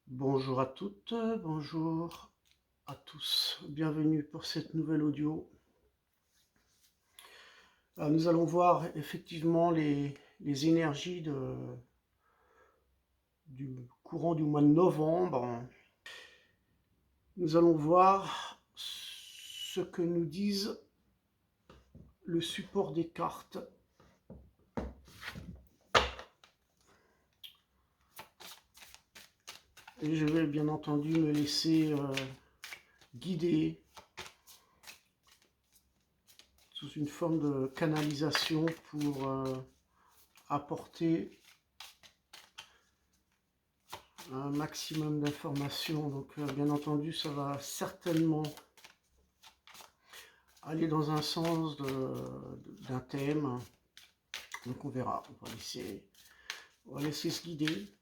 Bonjour à toutes, bonjour à tous. Bienvenue pour cette nouvelle audio. Nous allons voir effectivement les énergies du courant du mois de novembre. Nous allons voir ce que nous disent le support des cartes. Et je vais bien entendu me laisser guider sous une forme de canalisation pour apporter un maximum d'informations. Donc bien entendu, ça va certainement aller dans un sens d'un thème. Donc on verra. On va laisser se guider.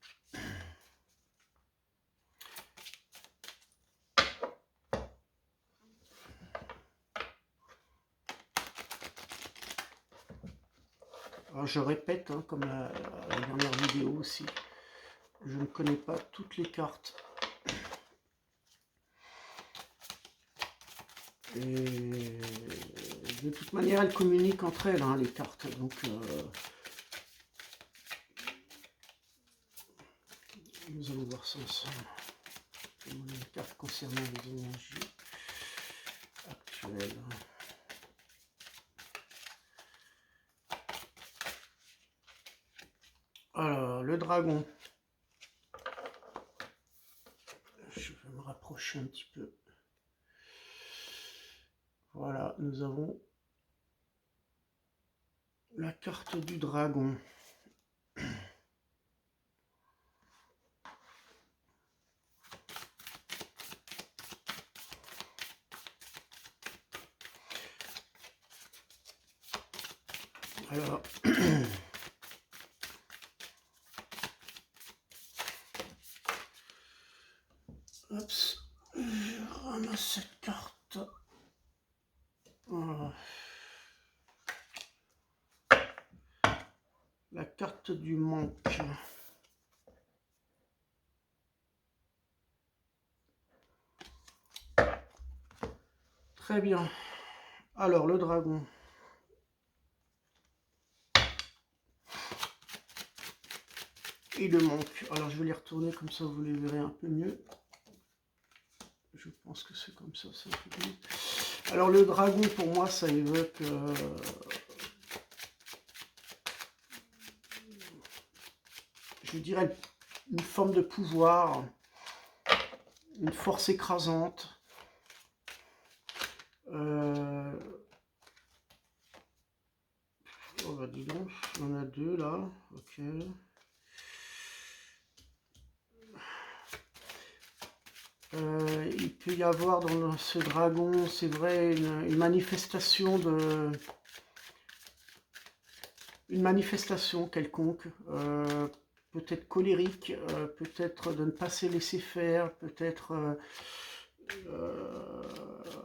Alors je répète, hein, comme la dernière vidéo aussi, je ne connais pas toutes les cartes. Et de toute manière, elles communiquent entre elles, hein, les cartes. Donc nous allons voir ça ensemble. Une carte concernant les énergies actuelles. Alors, le dragon. Je vais me rapprocher un petit peu. Voilà, nous avons la carte du dragon. Alors, hop, je ramasse cette carte. Voilà. La carte du manque. Très bien. Alors, le dragon. Et le manque. Alors, je vais les retourner comme ça, vous les verrez un peu mieux. Je pense que c'est comme ça, c'est un peu mieux. Alors, le dragon, pour moi, ça évoque... je dirais une forme de pouvoir, une force écrasante. Oh bah dis donc, on en a deux là, ok. Il peut y avoir dans ce dragon, c'est vrai, une manifestation une manifestation quelconque, peut-être colérique, peut-être de ne pas se laisser faire, peut-être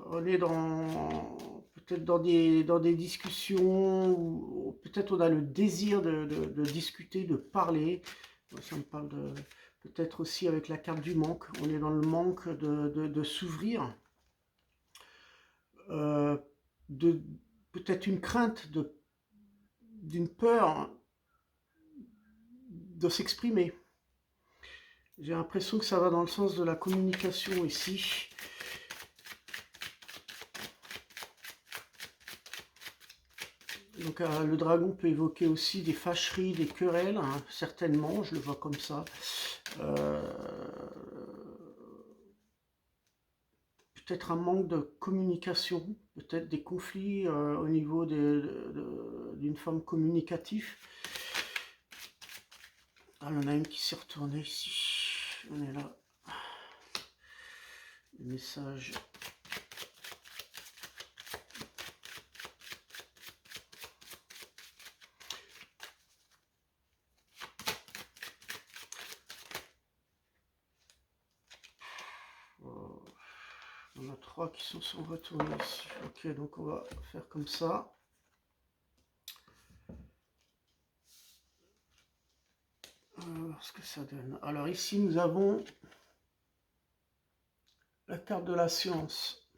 on est peut-être dans des discussions où peut-être on a le désir de discuter, de parler. Ça me parle de peut-être aussi avec la carte du manque. On est dans le manque de s'ouvrir, de peut-être une crainte, d'une peur de s'exprimer. J'ai l'impression que ça va dans le sens de la communication ici. Donc le dragon peut évoquer aussi des fâcheries, des querelles, hein, certainement, je le vois comme ça. Peut-être un manque de communication, peut-être des conflits au niveau d'une forme communicative. Ah, il y en a une qui s'est retournée ici. On est là. Le message. On a trois qui sont retournés ici. Ok, donc on va faire comme ça. On va voir ce que ça donne. Alors ici nous avons la carte de la science,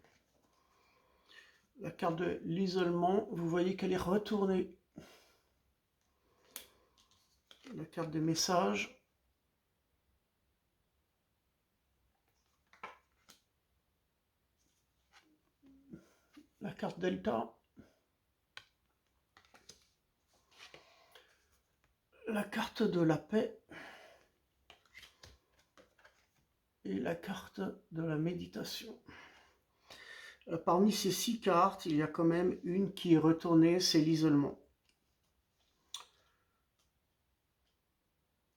la carte de l'isolement, vous voyez qu'elle est retournée. La carte des messages. La carte delta. La carte de la paix. Et la carte de la méditation. Parmi ces 6 cartes, il y a quand même une qui est retournée, c'est l'isolement.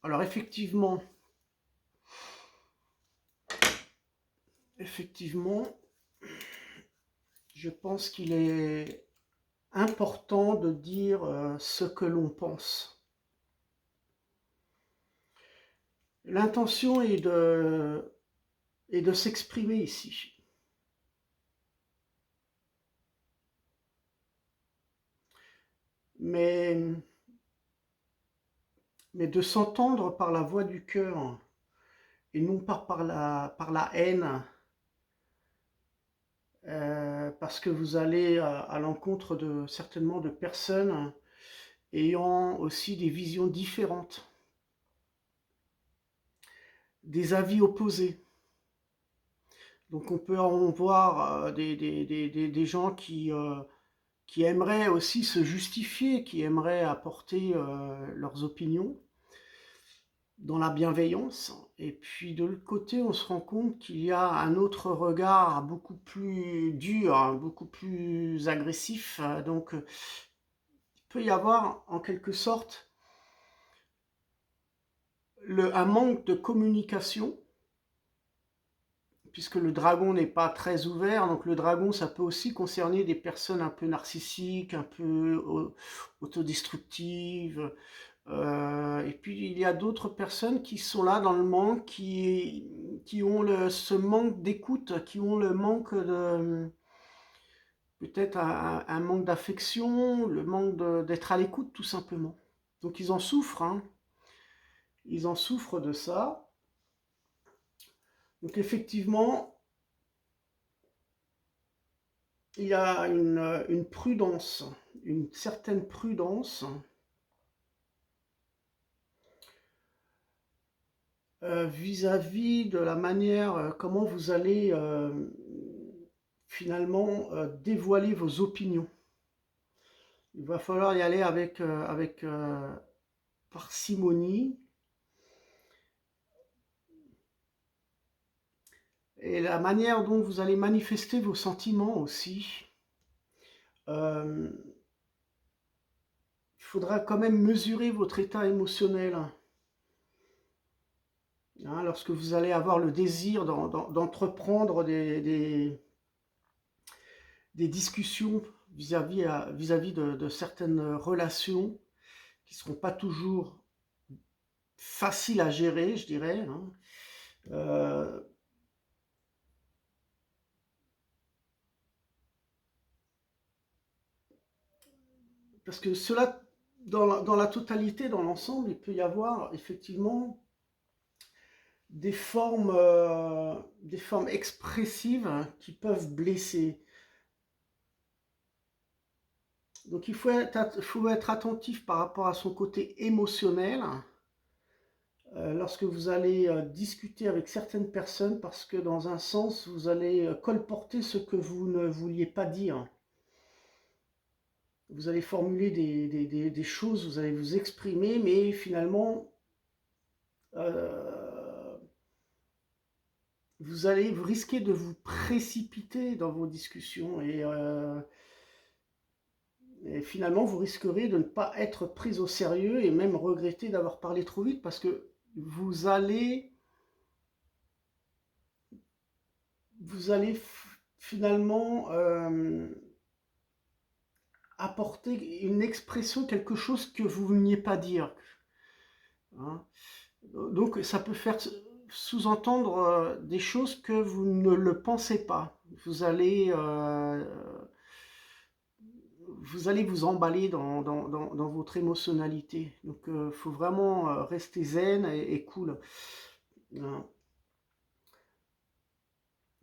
Alors effectivement, je pense qu'il est important de dire ce que l'on pense. L'intention est de s'exprimer ici. Mais de s'entendre par la voix du cœur et non pas par la haine, parce que vous allez à l'encontre certainement de personnes ayant aussi des visions différentes, des avis opposés. Donc on peut en voir des gens qui aimeraient aussi se justifier, qui aimeraient apporter leurs opinions dans la bienveillance. Et puis de l'autre côté, on se rend compte qu'il y a un autre regard beaucoup plus dur, beaucoup plus agressif. Donc il peut y avoir en quelque sorte un manque de communication, puisque le dragon n'est pas très ouvert. Donc le dragon, ça peut aussi concerner des personnes un peu narcissiques, un peu autodestructives. Et puis il y a d'autres personnes qui sont là dans le manque, qui ont ce manque d'écoute, qui ont le manque de... peut-être un manque d'affection, le manque d'être à l'écoute tout simplement. Donc ils en souffrent, hein. Ils en souffrent de ça. Donc effectivement, il y a une prudence, une certaine prudence vis-à-vis de la manière comment vous allez finalement dévoiler vos opinions. Il va falloir y aller avec parcimonie. Et la manière dont vous allez manifester vos sentiments aussi. Il faudra quand même mesurer votre état émotionnel. Hein, lorsque vous allez avoir le désir d'entreprendre des discussions vis-à-vis de certaines relations qui ne seront pas toujours faciles à gérer, je dirais. Hein. Parce que cela, dans la totalité, dans l'ensemble, il peut y avoir effectivement des formes expressives qui peuvent blesser. Donc il faut être attentif par rapport à son côté émotionnel lorsque vous allez discuter avec certaines personnes, parce que dans un sens, vous allez colporter ce que vous ne vouliez pas dire. Vous allez formuler des choses, vous allez vous exprimer, mais finalement, vous risquez de vous précipiter dans vos discussions et finalement, vous risquerez de ne pas être pris au sérieux et même regretter d'avoir parlé trop vite, parce que vous allez finalement apporter une expression, quelque chose que vous ne veniez pas dire. Hein. Donc ça peut faire sous-entendre des choses que vous ne le pensez pas. Vous allez vous emballer dans votre émotionnalité. Donc il faut vraiment rester zen et cool. Hein.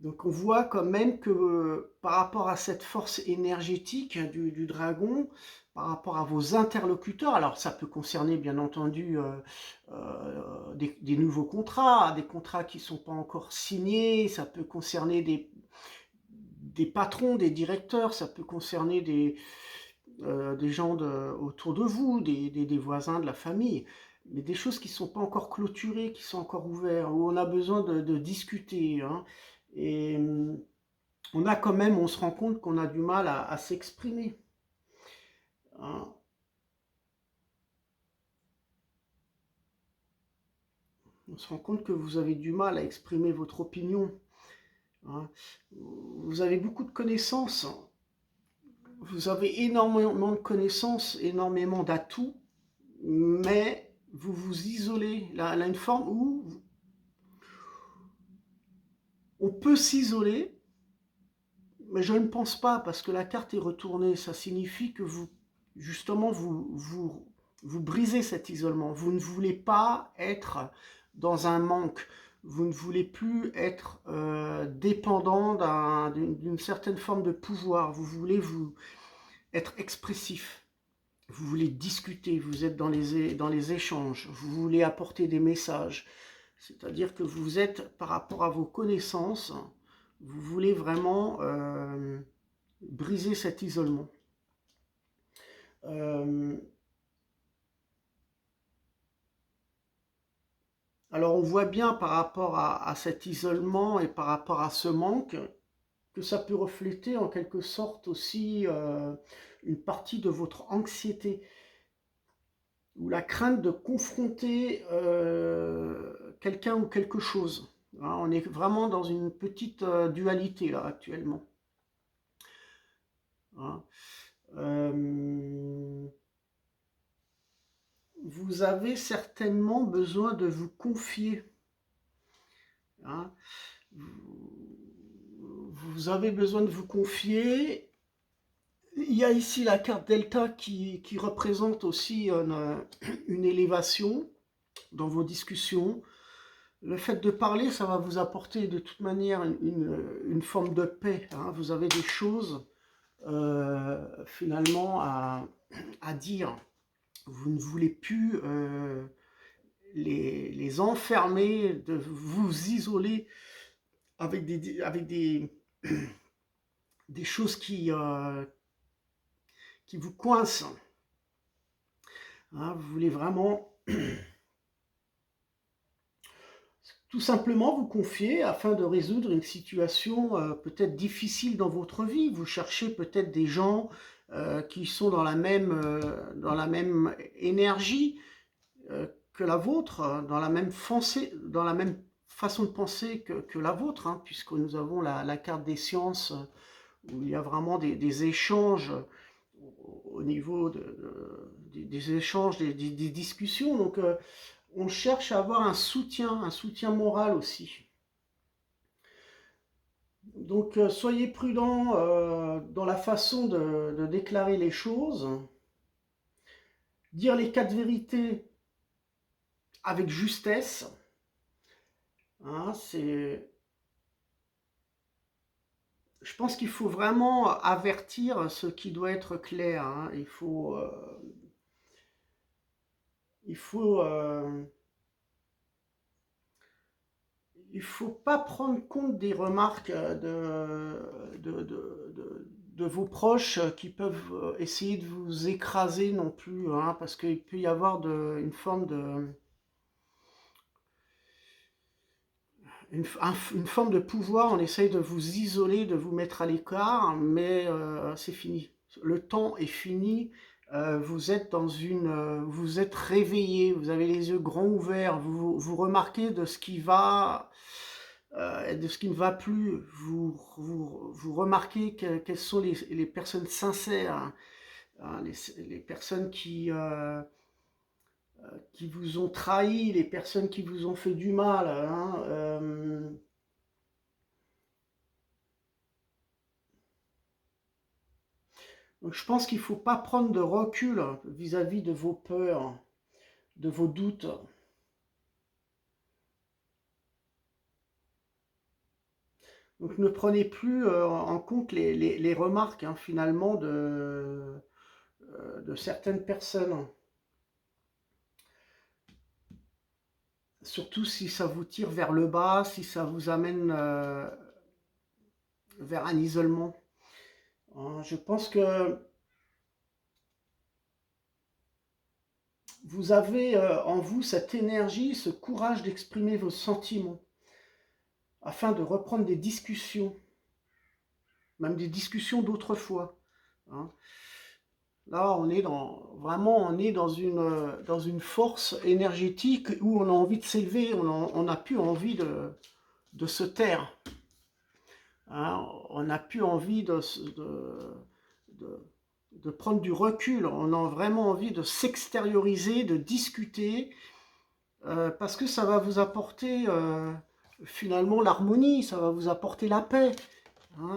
Donc on voit quand même que par rapport à cette force énergétique du dragon, par rapport à vos interlocuteurs, alors ça peut concerner bien entendu des nouveaux contrats, des contrats qui ne sont pas encore signés, ça peut concerner des patrons, des directeurs, ça peut concerner des gens autour de vous, des voisins, de la famille, mais des choses qui ne sont pas encore clôturées, qui sont encore ouvertes, où on a besoin de discuter, hein. Et on a quand même, on se rend compte qu'on a du mal à s'exprimer, hein. On se rend compte que vous avez du mal à exprimer votre opinion, hein. Vous avez beaucoup de connaissances, vous avez énormément de connaissances, énormément d'atouts, mais vous vous isolez. Là, une forme où on peut s'isoler, mais je ne pense pas, parce que la carte est retournée. Ça signifie que vous, justement, vous brisez cet isolement. Vous ne voulez pas être dans un manque. Vous ne voulez plus être dépendant d'une certaine forme de pouvoir. Vous voulez être expressif. Vous voulez discuter. Vous êtes dans les échanges. Vous voulez apporter des messages. C'est-à-dire que vous êtes, par rapport à vos connaissances, vous voulez vraiment briser cet isolement. Alors on voit bien par rapport à cet isolement et par rapport à ce manque que ça peut refléter en quelque sorte aussi une partie de votre anxiété ou la crainte de confronter quelqu'un ou quelque chose, hein. On est vraiment dans une petite dualité là actuellement, hein. Vous avez certainement besoin de vous confier, hein. Vous avez besoin de vous confier. Il y a ici la carte Delta qui représente aussi une élévation dans vos discussions. Le fait de parler, ça va vous apporter de toute manière une forme de paix, hein. Vous avez des choses finalement à dire. Vous ne voulez plus les enfermer, de vous isoler avec des choses qui vous coincent, hein. Vous voulez vraiment tout simplement vous confier afin de résoudre une situation peut-être difficile dans votre vie. Vous cherchez peut-être des gens qui sont dans la même énergie que la vôtre, dans la même façon de penser que la vôtre, hein, puisque nous avons la carte des sciences où il y a vraiment des échanges au niveau des échanges, des discussions. Donc on cherche à avoir un soutien moral aussi. Donc soyez prudents dans la façon de déclarer les choses. Dire les quatre vérités avec justesse, hein, je pense qu'il faut vraiment avertir ce qui doit être clair, hein. Il faut pas prendre compte des remarques de vos proches qui peuvent essayer de vous écraser non plus, hein, parce qu'il peut y avoir une forme de pouvoir. On essaye de vous isoler, de vous mettre à l'écart, mais c'est fini. Le temps est fini. Vous êtes réveillé, vous avez les yeux grands ouverts, vous remarquez de ce qui va, de ce qui ne va plus. Vous remarquez quelles sont les personnes sincères, hein, les personnes qui vous ont trahi, les personnes qui vous ont fait du mal, hein. Donc je pense qu'il ne faut pas prendre de recul vis-à-vis de vos peurs, de vos doutes. Donc ne prenez plus en compte les remarques hein, finalement de certaines personnes. Surtout si ça vous tire vers le bas, si ça vous amène vers un isolement. Je pense que vous avez en vous cette énergie, ce courage d'exprimer vos sentiments, afin de reprendre des discussions, même des discussions d'autrefois. Hein. Là, on est dans une force énergétique où on a envie de s'élever, on n'a plus envie de se taire. Hein. On n'a plus envie de prendre du recul, on a vraiment envie de s'extérioriser, de discuter, parce que ça va vous apporter finalement l'harmonie, ça va vous apporter la paix. Hein.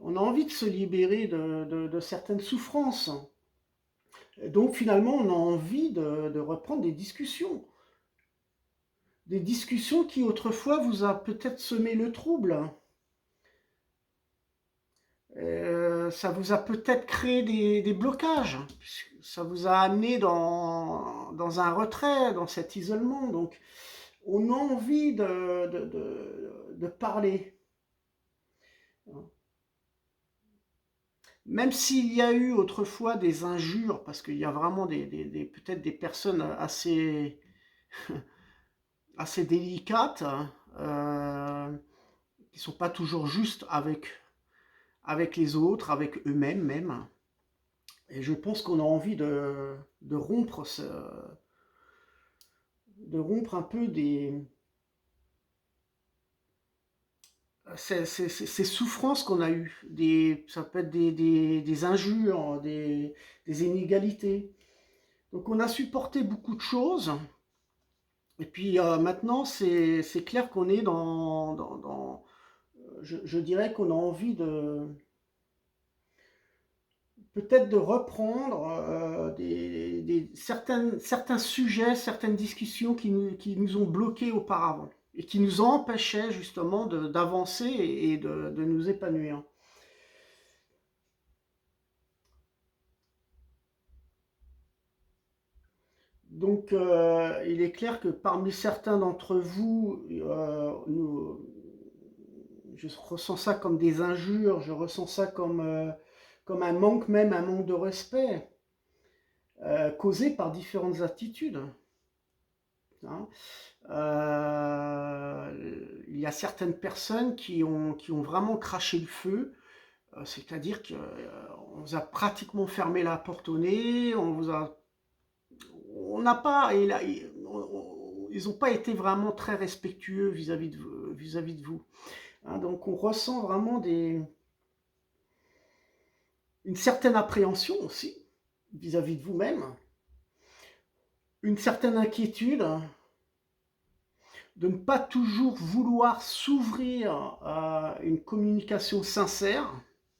On a envie de se libérer de certaines souffrances. Donc finalement, on a envie de reprendre des discussions. Des discussions qui autrefois vous a peut-être semé le trouble. Ça vous a peut-être créé des blocages. Ça vous a amené dans un retrait, dans cet isolement. Donc on a envie de parler. Même s'il y a eu autrefois des injures, parce qu'il y a vraiment peut-être des personnes assez, assez délicates, qui ne sont pas toujours justes avec les autres, avec eux-mêmes même. Et je pense qu'on a envie de rompre un peu ces souffrances qu'on a eues. Ça peut être des injures, des inégalités. Donc on a supporté beaucoup de choses. Et puis maintenant, c'est clair qu'on est je dirais qu'on a envie peut-être de reprendre certains sujets, certaines discussions qui nous ont bloqués auparavant et qui nous empêchaient justement d'avancer et de nous épanouir. Donc il est clair que parmi certains d'entre vous, je ressens ça comme des injures, je ressens ça comme un manque, même un manque de respect, causé par différentes attitudes. Hein. Il y a certaines personnes qui ont vraiment craché le feu, c'est-à-dire qu'on vous a pratiquement fermé la porte au nez, on n'a pas, ils n'ont pas été vraiment très respectueux vis-à-vis de vous. Hein, donc on ressent vraiment une certaine appréhension aussi vis-à-vis de vous-même, une certaine inquiétude de ne pas toujours vouloir s'ouvrir à une communication sincère,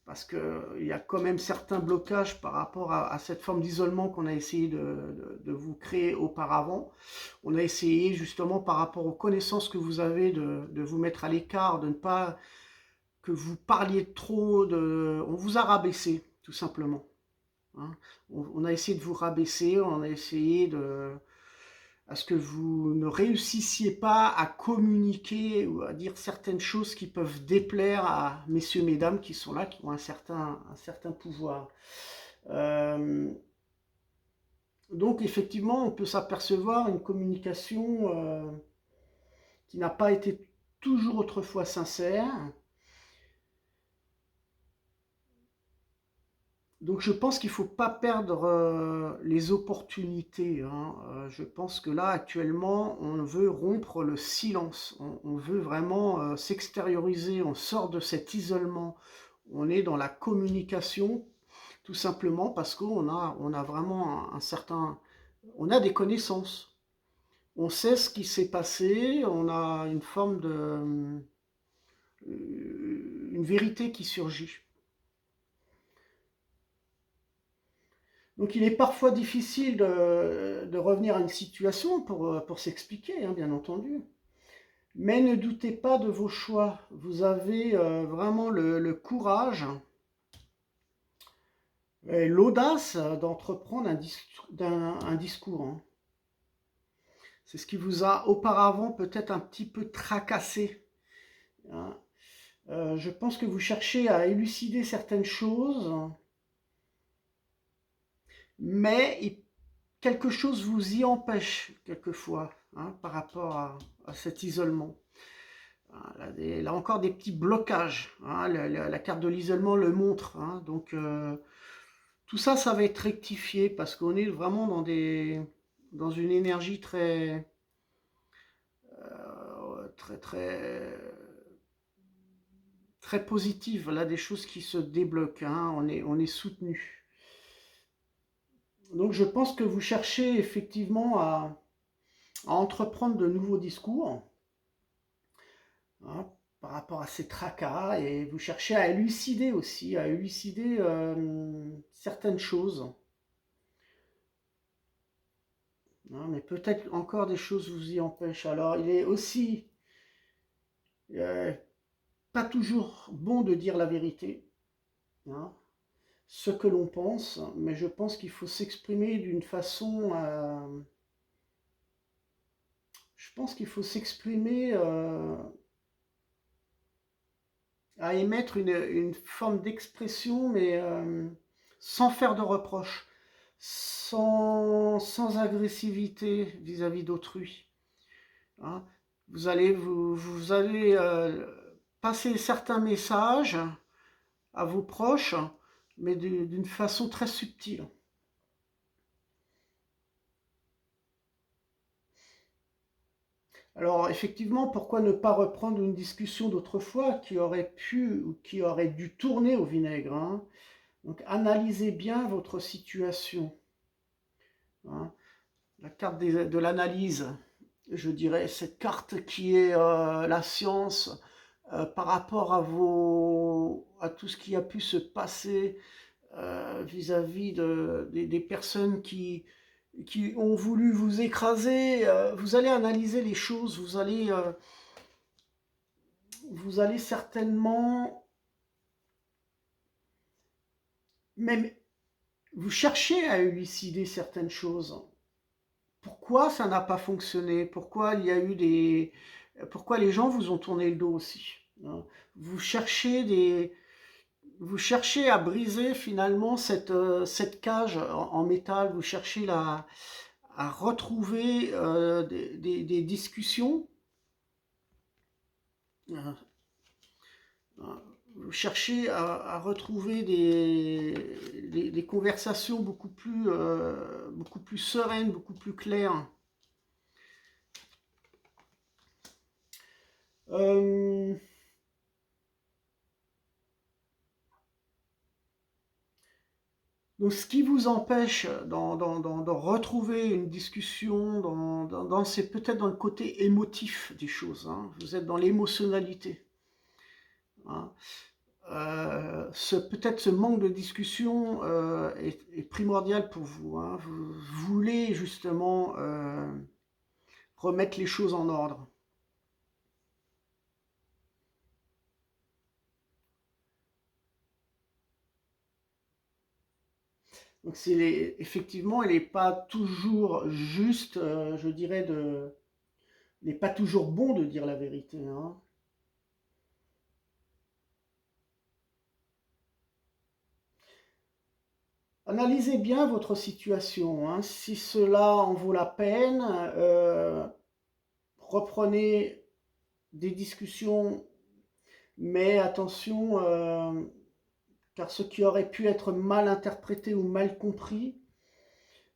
parce qu'il y a quand même certains blocages par rapport à cette forme d'isolement qu'on a essayé de vous créer auparavant. On a essayé justement par rapport aux connaissances que vous avez de vous mettre à l'écart, de ne pas que vous parliez trop, on vous a rabaissé tout simplement. Hein. On a essayé de vous rabaisser, on a essayé à ce que vous ne réussissiez pas à communiquer ou à dire certaines choses qui peuvent déplaire à messieurs, mesdames qui sont là, qui ont un certain pouvoir. Donc effectivement, on peut s'apercevoir une communication qui n'a pas été toujours autrefois sincère. Donc je pense qu'il ne faut pas perdre les opportunités. Hein. Je pense que là, actuellement, on veut rompre le silence. On veut vraiment s'extérioriser. On sort de cet isolement. On est dans la communication, tout simplement parce on a vraiment on a des connaissances. On sait ce qui s'est passé. On a une forme une vérité qui surgit. Donc il est parfois difficile de revenir à une situation pour s'expliquer, hein, bien entendu. Mais ne doutez pas de vos choix. Vous avez vraiment le courage et l'audace d'entreprendre un discours, hein. C'est ce qui vous a auparavant peut-être un petit peu tracassé, hein. Je pense que vous cherchez à élucider certaines choses, mais quelque chose vous y empêche quelquefois, hein, par rapport à cet isolement. Là encore des petits blocages, hein, la carte de l'isolement le montre, hein, donc tout ça, ça va être rectifié parce qu'on est vraiment dans une énergie très, très, très positive. Là, des choses qui se débloquent, hein, on est soutenu. Donc, je pense que vous cherchez effectivement à entreprendre de nouveaux discours, hein, par rapport à ces tracas, et vous cherchez à élucider aussi, à élucider certaines choses, hein, mais peut-être encore des choses vous y empêchent. Alors, il est aussi euh, pas toujours bon de dire la vérité, hein, ce que l'on pense, mais je pense qu'il faut s'exprimer d'une façon, je pense qu'il faut s'exprimer à émettre une forme d'expression, mais sans faire de reproches, sans agressivité vis-à-vis d'autrui, hein. Vous allez passer certains messages à vos proches, mais d'une façon très subtile. Alors effectivement, pourquoi ne pas reprendre une discussion d'autrefois qui aurait pu ou qui aurait dû tourner au vinaigre, hein. Donc analysez bien votre situation, hein. La carte de l'analyse, je dirais, cette carte qui est la science par rapport à tout ce qui a pu se passer vis-à-vis des personnes qui ont voulu vous écraser. Vous allez analyser les choses, vous allez certainement, même vous cherchez à élucider certaines choses. Pourquoi ça n'a pas fonctionné? Pourquoi il y a eu pourquoi les gens vous ont tourné le dos aussi, hein. Vous cherchez vous cherchez à briser finalement cette cage en métal. Vous cherchez à retrouver des discussions. euh, Vous cherchez à retrouver des conversations beaucoup plus sereines, beaucoup plus claires. Euh, donc, ce qui vous empêche de retrouver une discussion, c'est peut-être dans le côté émotif des choses, hein. Vous êtes dans l'émotionnalité, hein. Peut-être ce manque de discussion est primordial pour vous, hein. Vous voulez justement remettre les choses en ordre. Donc effectivement, il n'est pas toujours juste, je dirais, il n'est pas toujours bon de dire la vérité, hein. Analysez bien votre situation, hein. Si cela en vaut la peine, reprenez des discussions, mais attention, car ce qui aurait pu être mal interprété ou mal compris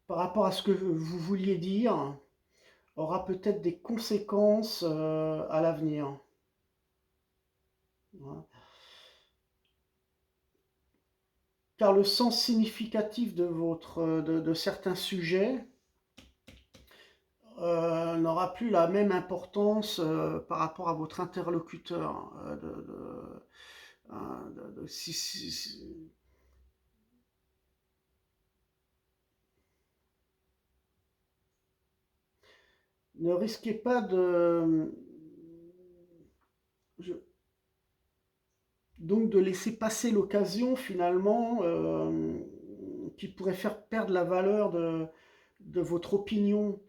par rapport à ce que vous vouliez dire aura peut-être des conséquences à l'avenir, hein. Car le sens significatif de certains sujets n'aura plus la même importance par rapport à votre interlocuteur. Ne risquez pas donc de laisser passer l'occasion finalement qui pourrait faire perdre la valeur de votre opinion,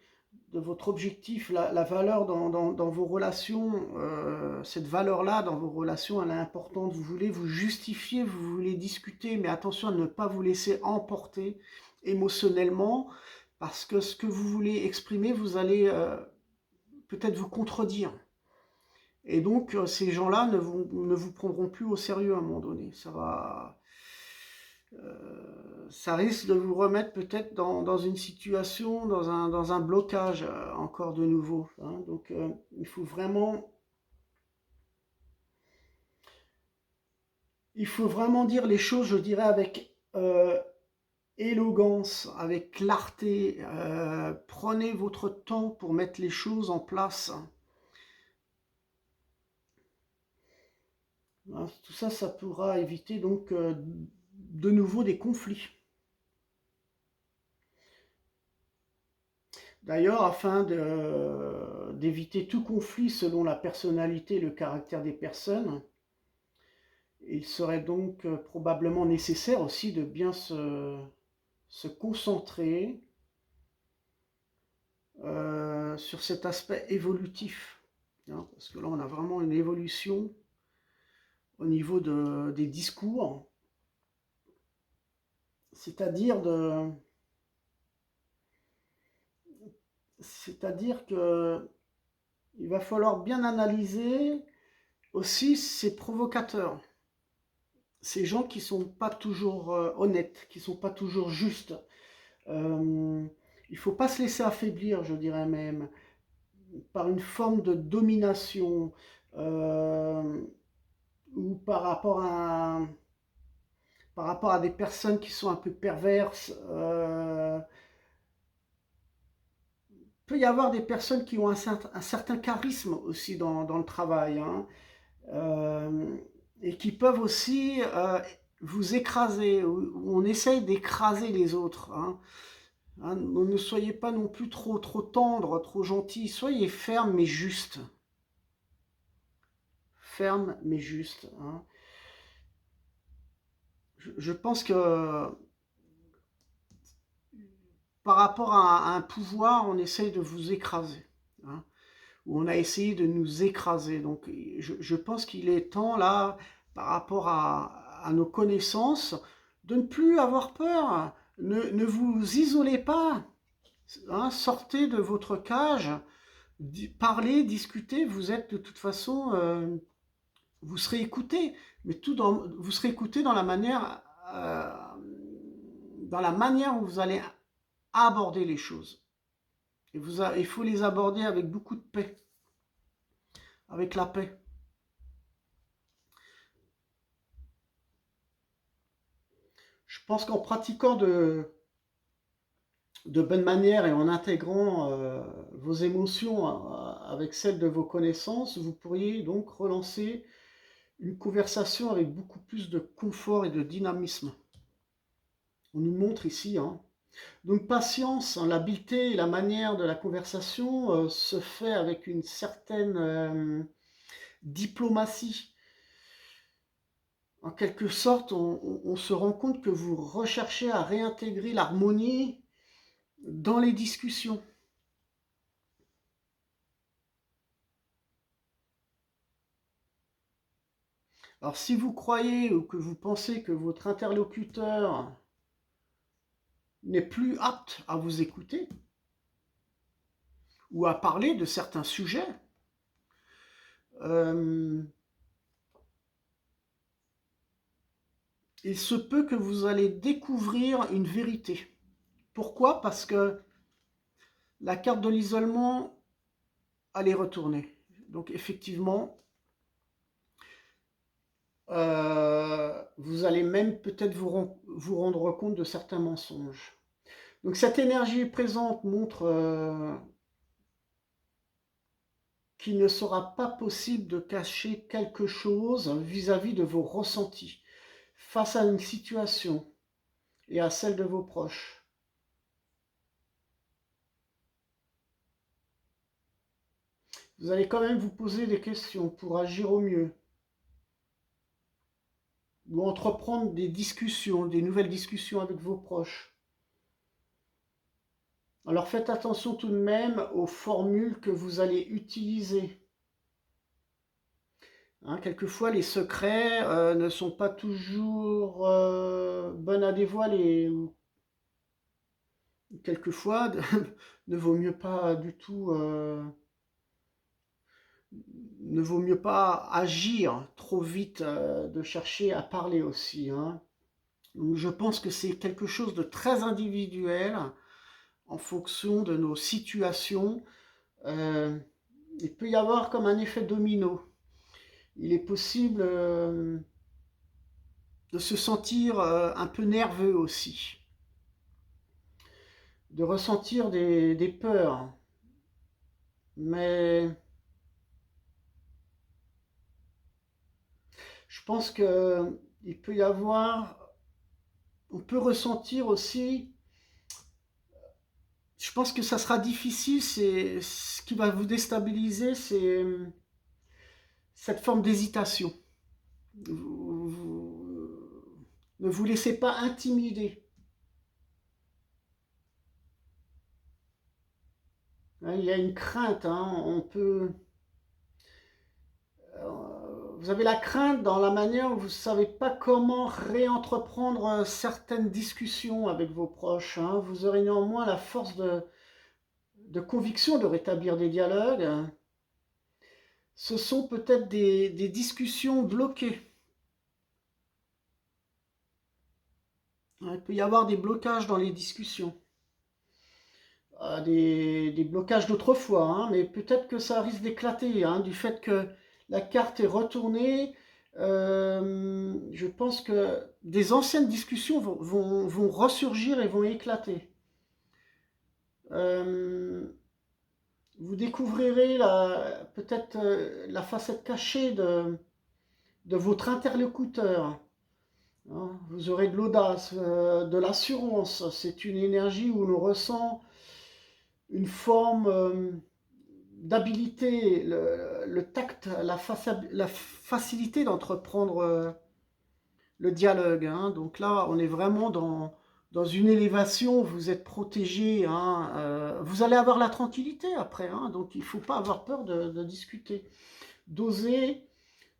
de votre objectif, la valeur dans vos relations, cette valeur-là dans vos relations, elle est importante. Vous voulez vous justifier, vous voulez discuter, mais attention à ne pas vous laisser emporter émotionnellement, parce que ce que vous voulez exprimer, vous allez peut-être vous contredire. Et donc, ces gens-là ne vous prendront plus au sérieux à un moment donné. Ça risque de vous remettre peut-être dans une situation, dans un blocage encore de nouveau, hein. Donc, il faut vraiment dire les choses, je dirais, avec élégance, avec clarté. Prenez votre temps pour mettre les choses en place. Hein, tout ça, ça pourra éviter donc de nouveau des conflits. D'ailleurs, afin d'éviter tout conflit selon la personnalité et le caractère des personnes, il serait donc probablement nécessaire aussi de bien se concentrer sur cet aspect évolutif, hein, parce que là on a vraiment une évolution au niveau des discours, c'est-à-dire que il va falloir bien analyser aussi ces provocateurs, ces gens qui sont pas toujours honnêtes, qui sont pas toujours justes. Il faut pas se laisser affaiblir, je dirais même, par une forme de domination ou par rapport à des personnes qui sont un peu perverses. Peut y avoir des personnes qui ont un certain charisme aussi dans le travail, hein, et qui peuvent aussi vous écraser, ou on essaye d'écraser les autres, hein. Hein, ne soyez pas non plus trop tendre, trop gentil, soyez ferme mais juste. Ferme mais juste, hein. Je pense que par rapport à un pouvoir, on essaye de vous écraser, hein, ou on a essayé de nous écraser. Donc je pense qu'il est temps là, par rapport à nos connaissances, de ne plus avoir peur. Ne vous isolez pas, hein, sortez de votre cage, parlez, discutez, vous êtes de toute façon, vous serez écouté, mais vous serez écouté dans la manière où vous allez aborder les choses. Et il faut les aborder avec beaucoup de paix, avec la paix. Je pense qu'en pratiquant de bonne manière et en intégrant vos émotions avec celles de vos connaissances, vous pourriez donc relancer une conversation avec beaucoup plus de confort et de dynamisme. On nous montre ici, hein. Donc patience, hein, l'habileté et la manière de la conversation se fait avec une certaine diplomatie. En quelque sorte, on se rend compte que vous recherchez à réintégrer l'harmonie dans les discussions. Alors si vous croyez ou que vous pensez que votre interlocuteur n'est plus apte à vous écouter ou à parler de certains sujets, il se peut que vous allez découvrir une vérité. Pourquoi? Parce que la carte de l'isolement, elle est retournée. Donc effectivement, vous allez même peut-être vous rendre compte de certains mensonges. Donc cette énergie présente montre qu'il ne sera pas possible de cacher quelque chose vis-à-vis de vos ressentis face à une situation et à celle de vos proches. Vous allez quand même vous poser des questions pour agir au mieux. Ou entreprendre des discussions, des nouvelles discussions avec vos proches. Alors faites attention tout de même aux formules que vous allez utiliser. Hein, quelquefois, les secrets ne sont pas toujours bonnes à dévoiler. Quelquefois, ne vaut mieux pas du tout, ne vaut mieux pas agir trop vite, de chercher à parler aussi. Hein. Donc, je pense que c'est quelque chose de très individuel en fonction de nos situations. Il peut y avoir comme un effet domino. Il est possible de se sentir un peu nerveux aussi, de ressentir des peurs. Mais je pense qu'il peut y avoir, on peut ressentir aussi, je pense que ça sera difficile, c'est ce qui va vous déstabiliser, c'est cette forme d'hésitation. Ne vous laissez pas intimider. Hein, il y a une crainte, hein, on peut... Vous avez la crainte dans la manière où vous ne savez pas comment réentreprendre certaines discussions avec vos proches. Hein. Vous aurez néanmoins la force de conviction de rétablir des dialogues. Ce sont peut-être des discussions bloquées. Il peut y avoir des blocages dans les discussions. Des blocages d'autrefois, hein, mais peut-être que ça risque d'éclater, hein, du fait que la carte est retournée. Je pense que des anciennes discussions vont ressurgir et vont éclater. Vous découvrirez peut-être la facette cachée de votre interlocuteur. Hein. Vous aurez de l'audace, de l'assurance. C'est une énergie où l'on ressent une forme d'habilité, le tact, la facilité d'entreprendre le dialogue. Hein. Donc là, on est vraiment dans une élévation, vous êtes protégé. Hein. Vous allez avoir la tranquillité après, hein. Donc il ne faut pas avoir peur de discuter. D'oser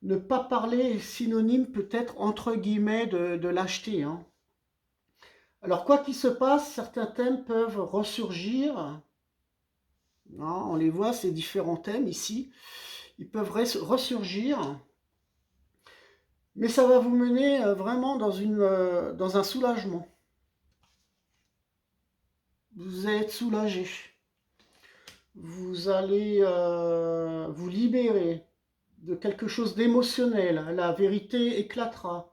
ne pas parler synonyme peut-être entre guillemets de lâcheté. Hein. Alors quoi qu'il se passe, certains thèmes peuvent ressurgir. Hein, on les voit, ces différents thèmes ici. Ils peuvent ressurgir. Mais ça va vous mener vraiment dans un soulagement. Vous allez être soulagé. Vous allez vous libérer de quelque chose d'émotionnel. La vérité éclatera.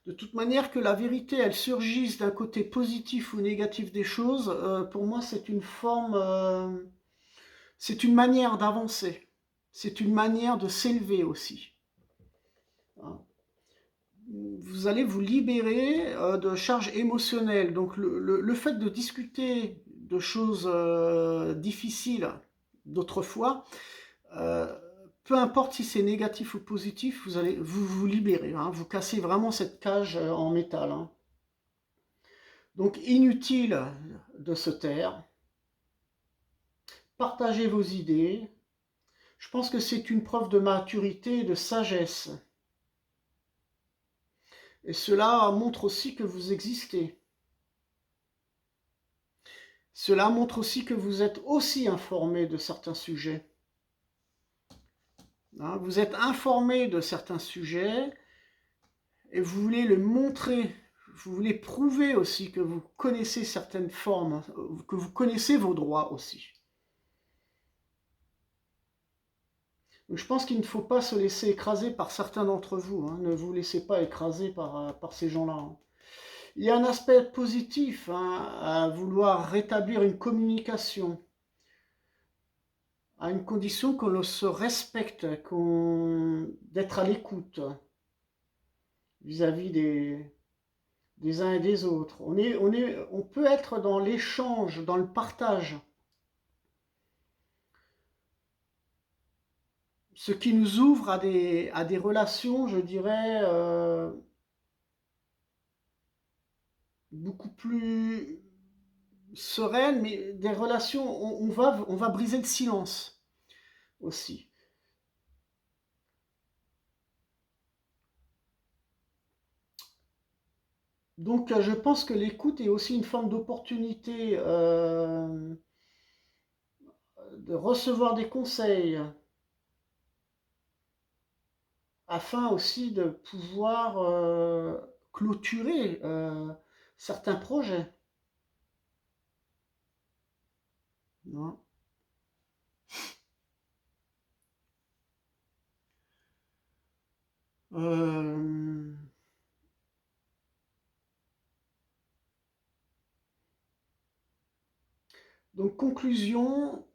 De toute manière, que la vérité, elle surgisse d'un côté positif ou négatif des choses, pour moi, c'est une forme, c'est une manière d'avancer. C'est une manière de s'élever aussi. Hein. Vous allez vous libérer de charges émotionnelles. Donc le fait de discuter de choses difficiles d'autrefois, peu importe si c'est négatif ou positif, vous allez vous libérer. Hein. Vous cassez vraiment cette cage en métal. Hein. Donc inutile de se taire. Partagez vos idées. Je pense que c'est une preuve de maturité et de sagesse. Et cela montre aussi que vous existez. Cela montre aussi que vous êtes aussi informé de certains sujets. Hein, vous êtes informé de certains sujets et vous voulez le montrer. Vous voulez prouver aussi que vous connaissez certaines formes, que vous connaissez vos droits aussi. Donc je pense qu'il ne faut pas se laisser écraser par certains d'entre vous. Hein. Ne vous laissez pas écraser par ces gens-là. Hein. Il y a un aspect positif hein, à vouloir rétablir une communication, à une condition qu'on se respecte, d'être à l'écoute vis-à-vis des uns et des autres. On peut être dans l'échange, dans le partage. Ce qui nous ouvre à des relations, je dirais, beaucoup plus sereines, mais des relations, on va briser le silence aussi. Donc, je pense que l'écoute est aussi une forme d'opportunité de recevoir des conseils, afin aussi de pouvoir clôturer certains projets. Non. Euh, donc, conclusion,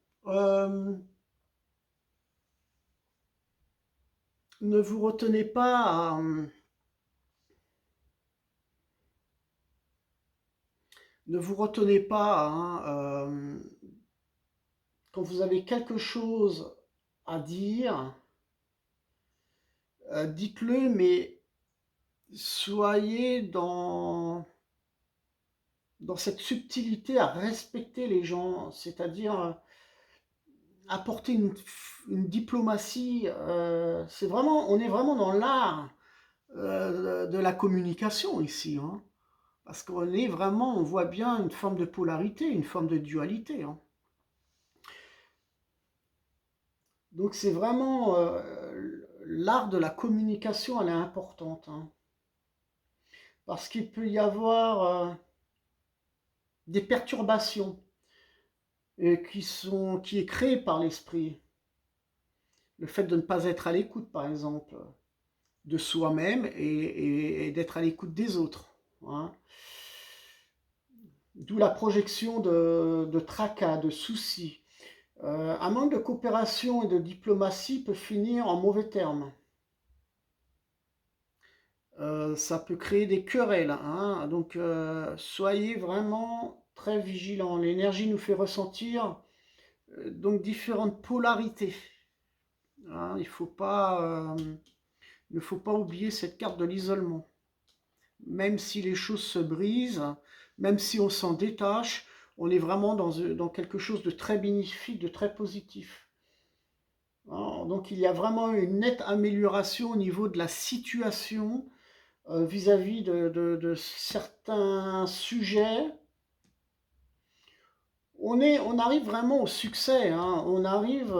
ne vous retenez pas à, ne vous retenez pas, hein, quand vous avez quelque chose à dire, dites-le, mais soyez dans cette subtilité à respecter les gens, c'est-à-dire apporter une diplomatie. C'est vraiment, on est vraiment dans l'art de la communication ici, hein, parce qu'on est vraiment, on voit bien une forme de polarité, une forme de dualité, hein. Donc c'est vraiment l'art de la communication, elle est importante, hein, parce qu'il peut y avoir des perturbations qui est créé par l'esprit. Le fait de ne pas être à l'écoute, par exemple, de soi-même et d'être à l'écoute des autres, hein. D'où la projection de tracas, de soucis. Un manque de coopération et de diplomatie peut finir en mauvais termes. Ça peut créer des querelles, hein. Donc soyez vraiment très vigilants. L'énergie nous fait ressentir donc différentes polarités, hein. Il ne faut pas oublier cette carte de l'isolement. Même si les choses se brisent, même si on s'en détache, on est vraiment dans quelque chose de très bénéfique, de très positif, hein. Donc il y a vraiment une nette amélioration au niveau de la situation vis-à-vis de certains sujets. On arrive vraiment au succès, hein. On arrive.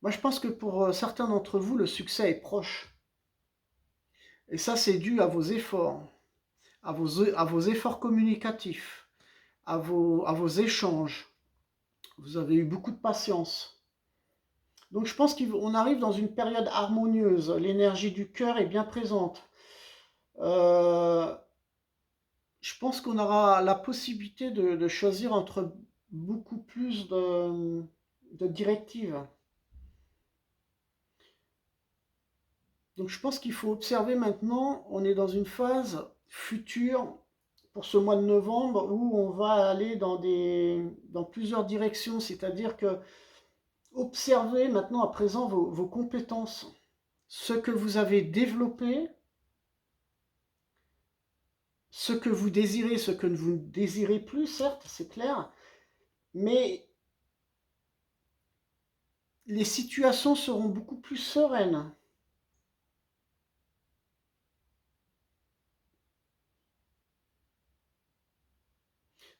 Moi, je pense que pour certains d'entre vous, le succès est proche. Et ça, c'est dû à vos efforts, à vos efforts communicatifs, à vos échanges. Vous avez eu beaucoup de patience. Donc, je pense qu'on arrive dans une période harmonieuse. L'énergie du cœur est bien présente. Euh, je pense qu'on aura la possibilité de choisir entre beaucoup plus de directives. Donc je pense qu'il faut observer maintenant, on est dans une phase future pour ce mois de novembre où on va aller dans plusieurs directions, c'est-à-dire que observez maintenant à présent vos compétences, ce que vous avez développé, ce que vous désirez, ce que vous ne désirez plus, certes, c'est clair, mais les situations seront beaucoup plus sereines.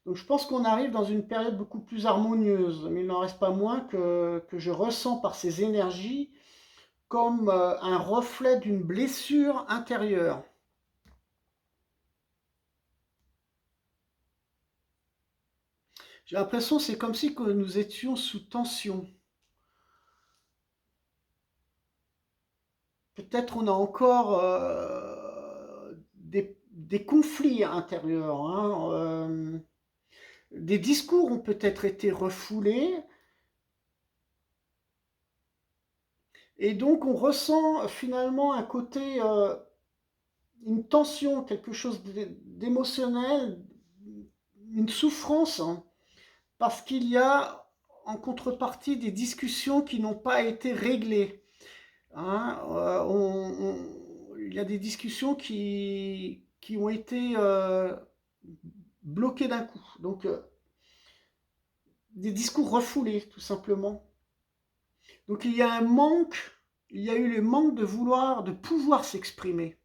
Donc je pense qu'on arrive dans une période beaucoup plus harmonieuse, mais il n'en reste pas moins que je ressens par ces énergies comme un reflet d'une blessure intérieure. J'ai l'impression que c'est comme si que nous étions sous tension. Peut-être on a encore des conflits intérieurs, hein, des discours ont peut-être été refoulés, et donc on ressent finalement un côté une tension, quelque chose d'émotionnel, une souffrance, hein, parce qu'il y a en contrepartie des discussions qui n'ont pas été réglées. Hein. Il y a des discussions qui ont été bloquées d'un coup. Donc, des discours refoulés, tout simplement. Donc, il y a un manque, il y a eu le manque de pouvoir s'exprimer.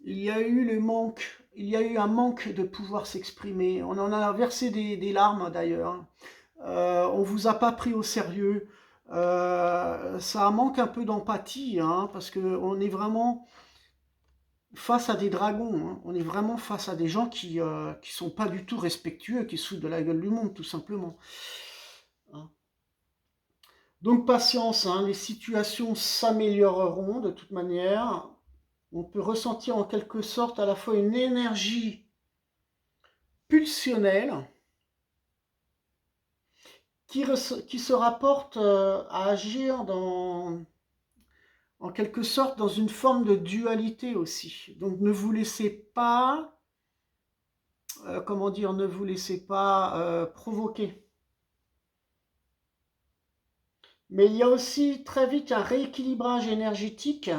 Il y a eu un manque de pouvoir s'exprimer. On en a versé des larmes d'ailleurs. On vous a pas pris au sérieux. Ça manque un peu d'empathie, hein, parce qu'on est vraiment face à des dragons. Hein. On est vraiment face à des gens qui sont pas du tout respectueux, qui se foutent de la gueule du monde, tout simplement. Hein. Donc patience, hein, les situations s'amélioreront de toute manière. On peut ressentir en quelque sorte à la fois une énergie pulsionnelle qui se rapporte à agir en quelque sorte dans une forme de dualité aussi. Donc ne vous laissez pas, comment dire, ne vous laissez pas provoquer. Mais il y a aussi très vite un rééquilibrage énergétique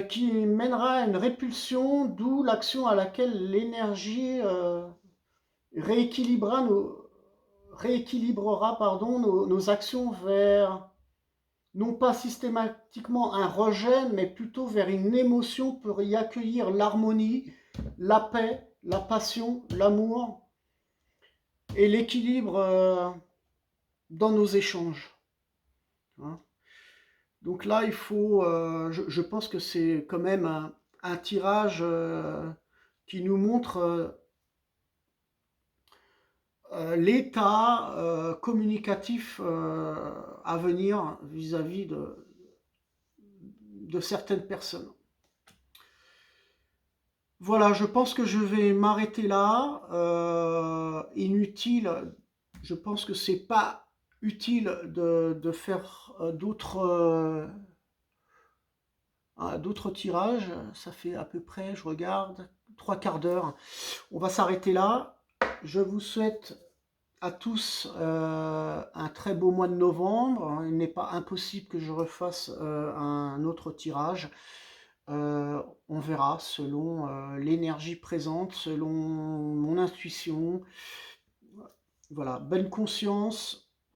qui mènera à une répulsion, d'où l'action à laquelle l'énergie rééquilibrera nos actions vers, non pas systématiquement un rejet, mais plutôt vers une émotion pour y accueillir l'harmonie, la paix, la passion, l'amour et l'équilibre dans nos échanges. Hein. Donc là, il faut, je pense que c'est quand même un tirage qui nous montre l'état communicatif à venir vis-à-vis de certaines personnes. Voilà, je pense que je vais m'arrêter là. Inutile, je pense que c'est pas utile de faire d'autres tirages. Ça fait à peu près, je regarde, 3/4 d'heure. On va s'arrêter là. Je vous souhaite à tous un très beau mois de novembre. Il n'est pas impossible que je refasse un autre tirage. On verra selon l'énergie présente, selon mon intuition. Voilà, bonne conscience,